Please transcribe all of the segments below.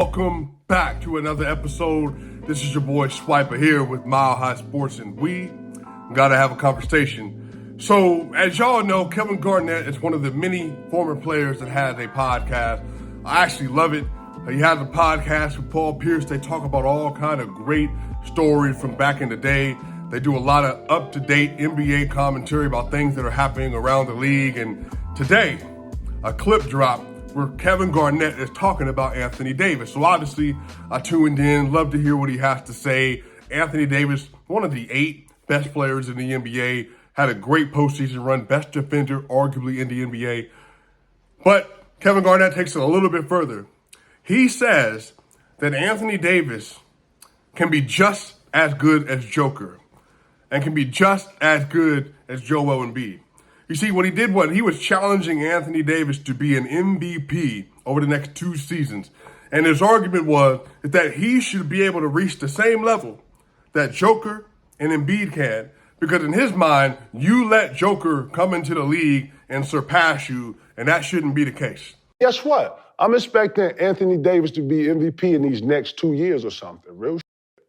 Welcome back to another episode. This is your boy Swipa here with Mile High Sports, and we gotta have a conversation. So, as y'all know, Kevin Garnett is one of the many former players that has a podcast. I actually love it. He has a podcast with Paul Pierce. They talk about all kind of great stories from back in the day. They do a lot of up-to-date NBA commentary about things that are happening around the league. And today, a clip dropped where Kevin Garnett is talking about Anthony Davis. So obviously, I tuned in, love to hear what he has to say. Anthony Davis, one of the 8 best players in the NBA, had a great postseason run, best defender arguably in the NBA. But Kevin Garnett takes it a little bit further. He says that Anthony Davis can be just as good as Joker and can be just as good as Joel Embiid. You see, when he did what? He was challenging Anthony Davis to be an MVP over the next 2 seasons. And his argument was that he should be able to reach the same level that Joker and Embiid can, because in his mind, you let Joker come into the league and surpass you, and that shouldn't be the case. Guess what? I'm expecting Anthony Davis to be MVP in these next 2 years or something. Real shit.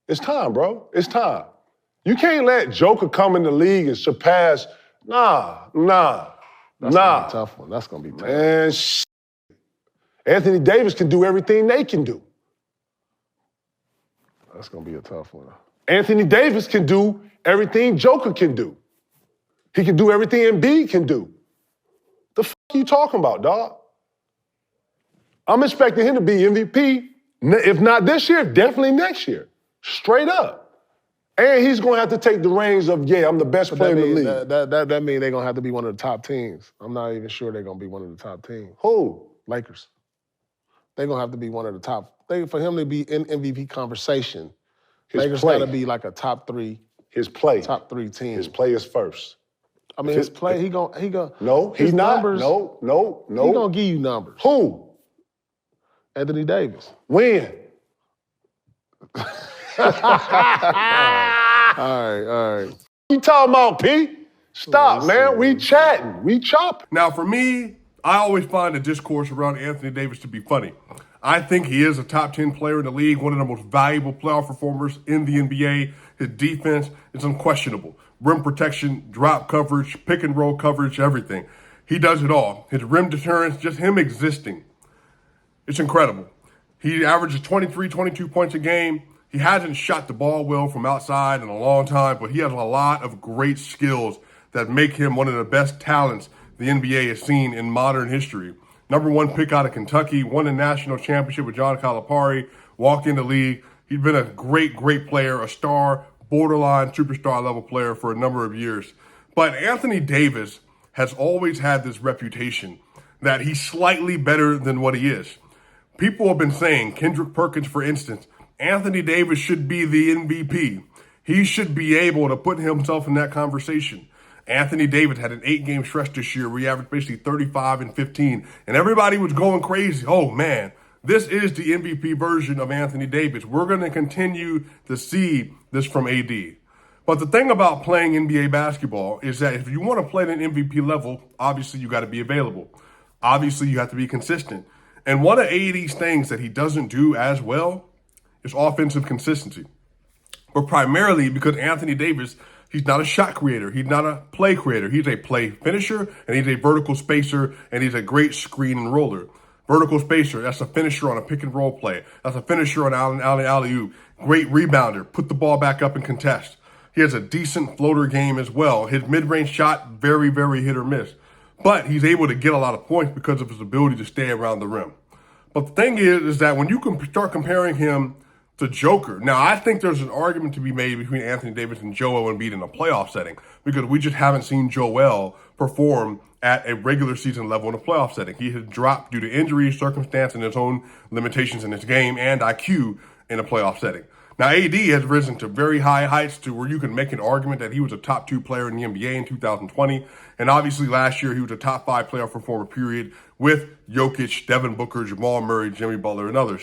It's time, bro. It's time. You can't let Joker come in the league and surpass. Nah. That's gonna be a tough one. That's gonna be tough. Man, Anthony Davis can do everything they can do. That's gonna be a tough one. Anthony Davis can do everything Joker can do. He can do everything Embiid can do. The fuck you talking about, dog? I'm expecting him to be MVP, if not this year, definitely next year. Straight up. And he's going to have to take the reins of, I'm the best player in the league. That means they're going to have to be one of the top teams. I'm not even sure they're going to be one of the top teams. Who? Lakers. They're going to have to be one of the top. For him to be in MVP conversation, Lakers got to be like a top 3. His play. Top 3 team. His play is first. I mean, his play, he going. No, he's not. Numbers, No. He going to give you numbers. Who? Anthony Davis. When? All right. You talking about, P? Stop, man. We chatting. We chopping. Now, for me, I always find the discourse around Anthony Davis to be funny. I think he is a top 10 player in the league, one of the most valuable playoff performers in the NBA. His defense is unquestionable. Rim protection, drop coverage, pick and roll coverage, everything. He does it all. His rim deterrence, just him existing, it's incredible. He averages 23, 22 points a game. He hasn't shot the ball well from outside in a long time, but he has a lot of great skills that make him one of the best talents the NBA has seen in modern history. Number 1 pick out of Kentucky, won a national championship with John Calipari, walked in the league. He's been a great player, a star, borderline superstar level player for a number of years. But Anthony Davis has always had this reputation that he's slightly better than what he is. People have been saying, Kendrick Perkins, for instance, Anthony Davis should be the MVP. He should be able to put himself in that conversation. Anthony Davis had an 8-game stretch this year where he averaged basically 35 and 15, and everybody was going crazy. Oh, man, this is the MVP version of Anthony Davis. We're going to continue to see this from AD. But the thing about playing NBA basketball is that if you want to play at an MVP level, obviously you got to be available. Obviously, you have to be consistent. And one of AD's things that he doesn't do as well is offensive consistency. But primarily because Anthony Davis, he's not a shot creator. He's not a play creator. He's a play finisher, and he's a vertical spacer, and he's a great screen and roller. Vertical spacer, that's a finisher on a pick and roll play. That's a finisher on alley-oop. Great rebounder, put the ball back up and contest. He has a decent floater game as well. His mid-range shot, very hit or miss. But he's able to get a lot of points because of his ability to stay around the rim. But the thing is that when you can start comparing him to Joker, now I think there's an argument to be made between Anthony Davis and Joel Embiid in a playoff setting, because we just haven't seen Joel perform at a regular season level in a playoff setting. He has dropped due to injury, circumstance, and his own limitations in his game and IQ in a playoff setting. Now, AD has risen to very high heights to where you can make an argument that he was a top 2 player in the NBA in 2020. And obviously last year he was a top 5 playoff performer, period, with Jokic, Devin Booker, Jamal Murray, Jimmy Butler, and others.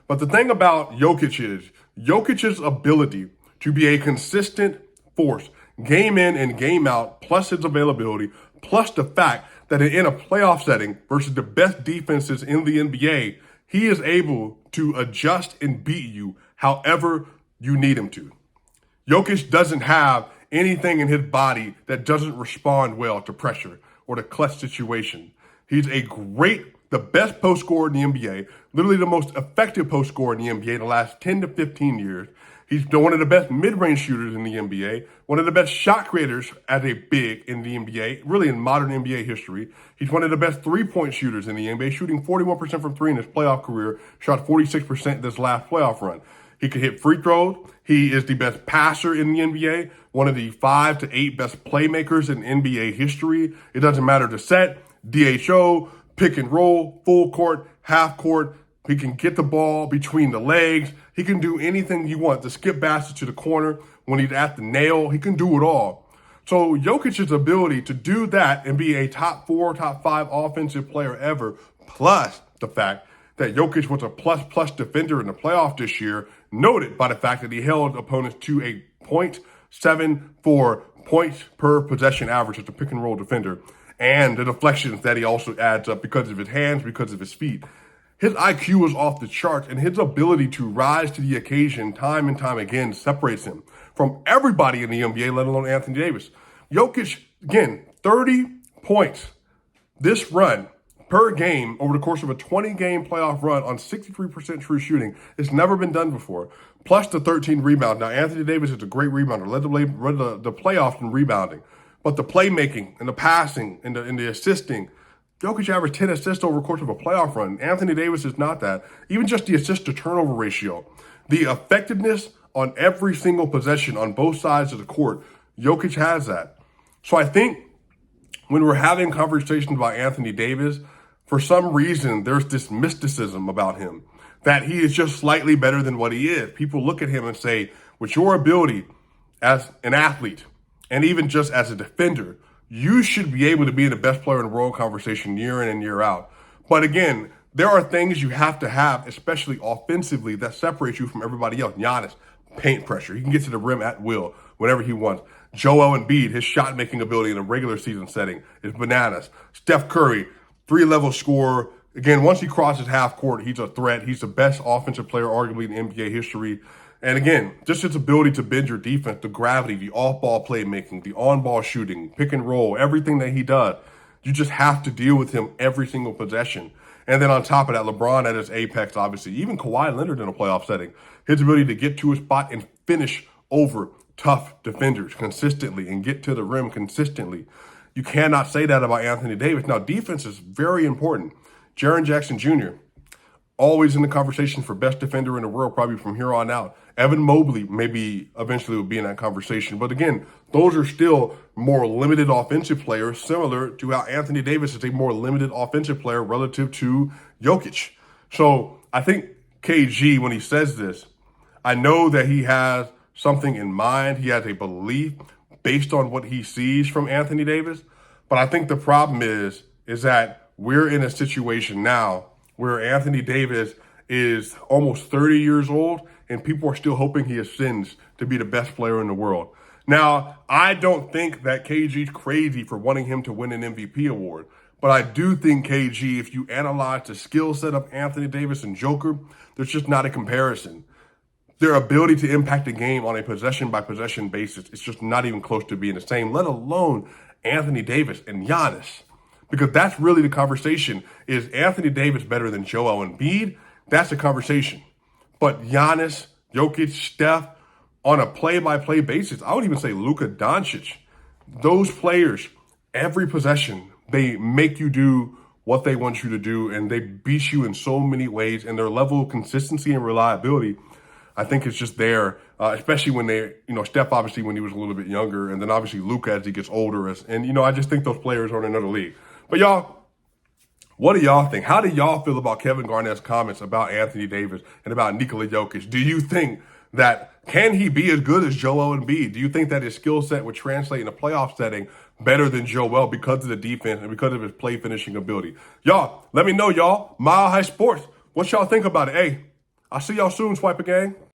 But the thing about Jokic is Jokic's ability to be a consistent force, game in and game out, plus his availability, plus the fact that in a playoff setting versus the best defenses in the NBA, He is able to adjust and beat you however you need him to. Jokic doesn't have anything in his body that doesn't respond well to pressure or to clutch situation. He's the best post scorer in the NBA, literally the most effective post scorer in the NBA in the last 10 to 15 years. He's one of the best mid-range shooters in the NBA, one of the best shot creators as a big in the NBA, really in modern NBA history. He's one of the best three-point shooters in the NBA, shooting 41% from three in his playoff career, shot 46% this last playoff run. He can hit free throws. He is the best passer in the NBA, one of the 5 to 8 best playmakers in NBA history. It doesn't matter the set, DHO, pick and roll, full court, half court. He can get the ball between the legs. He can do anything you want. The skip basket to the corner when he's at the nail. He can do it all. So Jokic's ability to do that and be a top 4, top 5 offensive player ever, plus the fact that Jokic was a plus defender in the playoff this year, noted by the fact that he held opponents to a 0.74 points per possession average as a pick and roll defender, and the deflections that he also adds up because of his hands, because of his feet. His IQ is off the charts, and his ability to rise to the occasion time and time again separates him from everybody in the NBA, let alone Anthony Davis. Jokic, again, 30 points this run per game over the course of a 20-game playoff run on 63% true shooting. It's never been done before. Plus the 13 rebounds. Now, Anthony Davis is a great rebounder, led the playoffs in rebounding. But the playmaking and the passing and the assisting, Jokic averaged 10 assists over the course of a playoff run. Anthony Davis is not that. Even just the assist-to-turnover ratio, the effectiveness on every single possession on both sides of the court, Jokic has that. So I think when we're having conversations about Anthony Davis, for some reason, there's this mysticism about him, that he is just slightly better than what he is. People look at him and say, with your ability as an athlete, and even just as a defender, you should be able to be the best player in the world conversation year in and year out. But again, there are things you have to have, especially offensively, that separates you from everybody else. Giannis, paint pressure. He can get to the rim at will whenever he wants. Joel Embiid, his shot-making ability in a regular season setting is bananas. Steph Curry, 3-level scorer. Again, once he crosses half court, he's a threat. He's the best offensive player arguably in NBA history. And again, just his ability to bend your defense, the gravity, the off-ball playmaking, the on-ball shooting, pick and roll, everything that he does. You just have to deal with him every single possession. And then on top of that, LeBron at his apex, obviously, even Kawhi Leonard in a playoff setting, his ability to get to a spot and finish over tough defenders consistently and get to the rim consistently. You cannot say that about Anthony Davis. Now, defense is very important. Jaren Jackson Jr., always in the conversation for best defender in the world, probably from here on out. Evan Mobley maybe eventually will be in that conversation. But again, those are still more limited offensive players, similar to how Anthony Davis is a more limited offensive player relative to Jokic. So I think KG, when he says this, I know that he has something in mind. He has a belief based on what he sees from Anthony Davis. But I think the problem is that we're in a situation now where Anthony Davis is almost 30 years old and people are still hoping he ascends to be the best player in the world. Now, I don't think that KG's crazy for wanting him to win an MVP award, but I do think KG, if you analyze the skill set of Anthony Davis and Joker, there's just not a comparison. Their ability to impact the game on a possession-by-possession basis is just not even close to being the same, let alone Anthony Davis and Giannis. Because that's really the conversation. Is Anthony Davis better than Joel Embiid? That's the conversation. But Giannis, Jokic, Steph, on a play-by-play basis, I would even say Luka Doncic, those players, every possession, they make you do what they want you to do, and they beat you in so many ways, and their level of consistency and reliability, I think it's just there, especially when Steph obviously when he was a little bit younger, and then obviously Luka as he gets older. I just think those players are in another league. But y'all, what do y'all think? How do y'all feel about Kevin Garnett's comments about Anthony Davis and about Nikola Jokic? Do you think that, can he be as good as Joel Embiid? Do you think that his skill set would translate in a playoff setting better than Joel because of the defense and because of his play finishing ability? Y'all, let me know, y'all. Mile High Sports, what y'all think about it? Hey, I'll see y'all soon, Swipa gang.